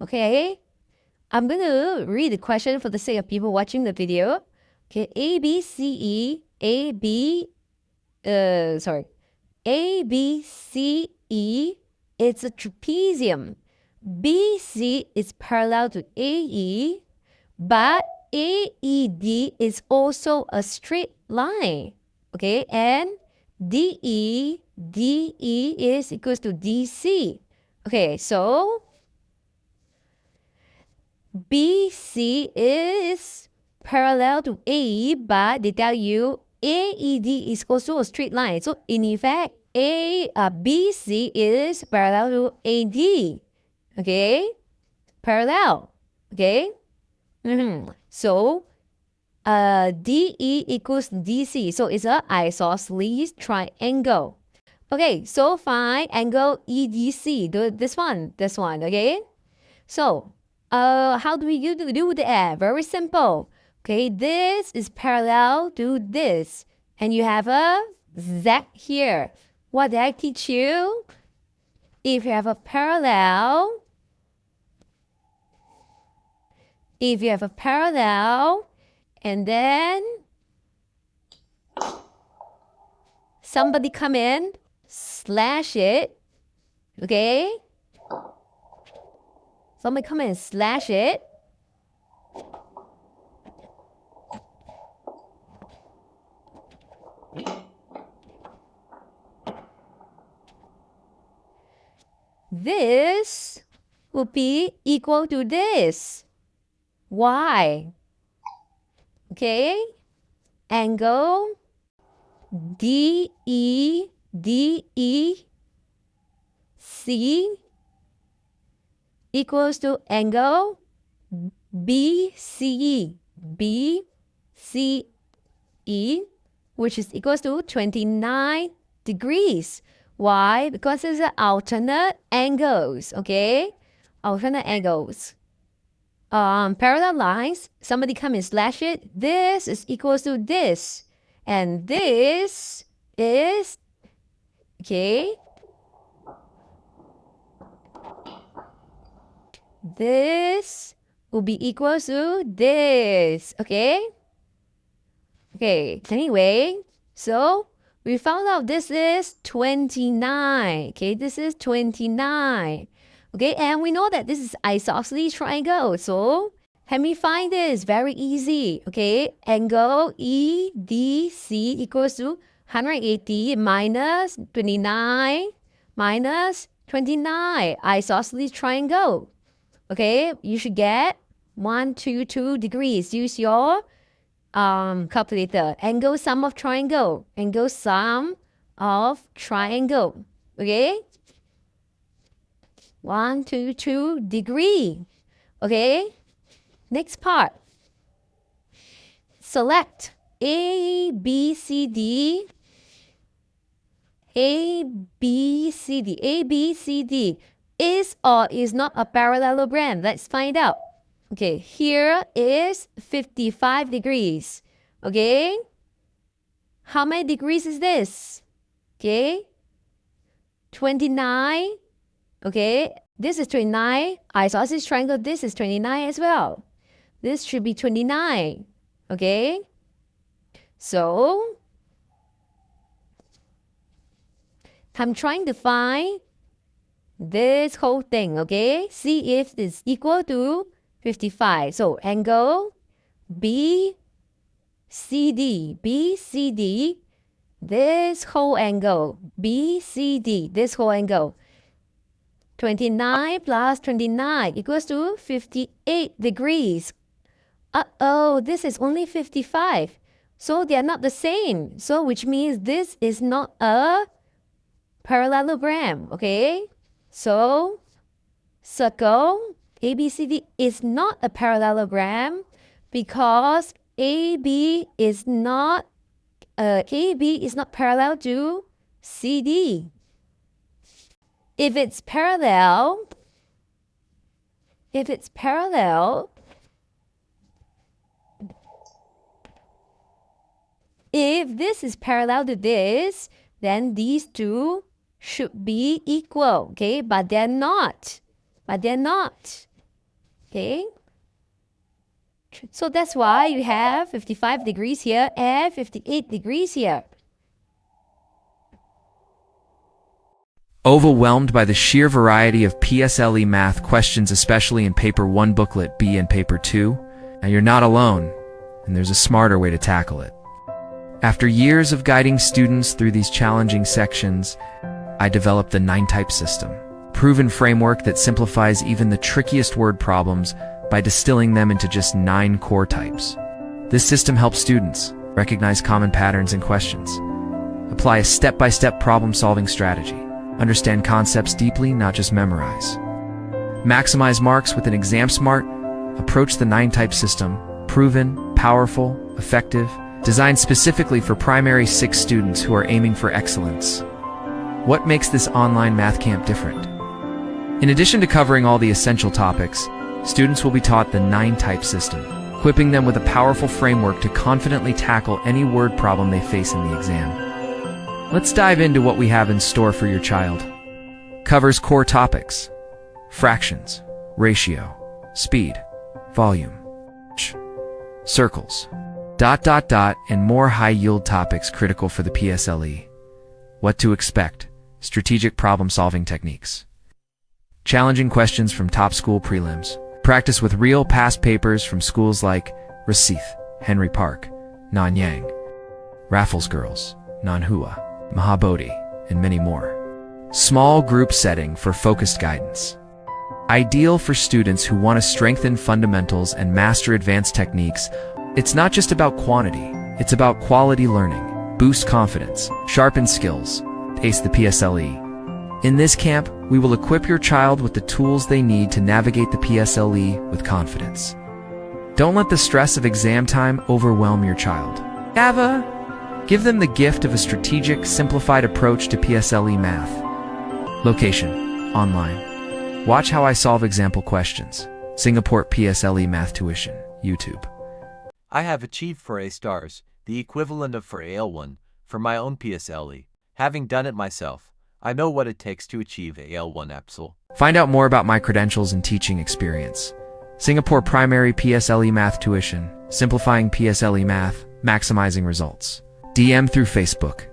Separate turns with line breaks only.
Okay, I'm going to read the question for the sake of people watching the video. Okay, A, B, C, E, it's a trapezium. BC is parallel to AE, but AED is also a straight line. Okay, and DE is equals to DC. Okay, so BC is parallel to AE, but they tell you AED is also a straight line. So in effect, BC is parallel to AD. Okay, parallel. Okay, so DE equals DC. So it's an isosceles triangle. Okay, so find angle EDC. This one. Okay, so how do we do that? Very simple. Okay, this is parallel to this, and you have a Z here. What did I teach you? If you have a parallel, and then somebody come in, slash it, okay? Somebody come in and slash it. This will be equal to this. Why? Okay, angle DEC equals to angle BCE, which is equals to 29 degrees. Why? Because it's alternate angles, okay? Alternate angles. Parallel lines, somebody come and slash it. This is equals to this. And this is, okay, this will be equal to this, okay? Okay, anyway, so we found out this is 29, okay? This is 29, okay? And we know that this is isosceles triangle, so let me find this, very easy, okay? Angle EDC equals to 180 minus 29 minus 29, isosceles triangle. Okay, you should get 122 degrees. Use your calculator. Angle sum of triangle. Angle sum of triangle. Okay, 122 degree. Okay, next part. Select A, B, C, D. A, B, C, D. A, B, C, D. Is or is not a parallelogram? Let's find out. Okay, here is 55 degrees. Okay, how many degrees is this? Okay, 29. Okay, this is 29. Isosceles triangle, this is 29 as well. This should be 29. Okay, so I'm trying to find this whole thing, okay? See if it's equal to 55. So angle BCD, this whole angle, BCD, this whole angle. 29 plus 29 equals to 58 degrees. Uh-oh, this is only 55. So they are not the same. So which means this is not a parallelogram, okay? So, circle ABCD is not a parallelogram because AB is not parallel to CD. If it's parallel, if this is parallel to this, then these two should be equal, okay? But they're not. Okay. So that's why you have 55 degrees here and 58 degrees here.
Overwhelmed by the sheer variety of PSLE math questions, especially in Paper 1 Booklet B and Paper 2? Now you're not alone, and there's a smarter way to tackle it. After years of guiding students through these challenging sections, I developed the 9-type system, a proven framework that simplifies even the trickiest word problems by distilling them into just 9 core types. This system helps students recognize common patterns and questions, apply a step-by-step problem-solving strategy, understand concepts deeply, not just memorize, maximize marks with an exam-smart approach. The 9-type system, proven, powerful, effective, designed specifically for primary 6 students who are aiming for excellence. What makes this online math camp different? In addition to covering all the essential topics, students will be taught the 9-type system, equipping them with a powerful framework to confidently tackle any word problem they face in the exam. Let's dive into what we have in store for your child. Covers core topics: fractions, ratio, speed, volume, circles, ... and more high-yield topics critical for the PSLE. What to expect: strategic problem-solving techniques, challenging questions from top school prelims, practice with real past papers from schools like Rosyth, Henry Park, Nanyang, Raffles Girls, Nanhua, Mahabodhi, and many more. Small group setting for focused guidance. Ideal for students who want to strengthen fundamentals and master advanced techniques. It's not just about quantity, it's about quality learning. Boost confidence, sharpen skills, ace the PSLE. In this camp, we will equip your child with the tools they need to navigate the PSLE with confidence. Don't let the stress of exam time overwhelm your child. Give them the gift of a strategic, simplified approach to PSLE math. Location: online. Watch how I solve example questions. Singapore PSLE Math Tuition, YouTube.
I have achieved for A stars, the equivalent of for AL1, for my own PSLE. Having done it myself, I know what it takes to achieve AL1 EPSL.
Find out more about my credentials and teaching experience. Singapore Primary PSLE Math Tuition, simplifying PSLE math, maximizing results. DM through Facebook.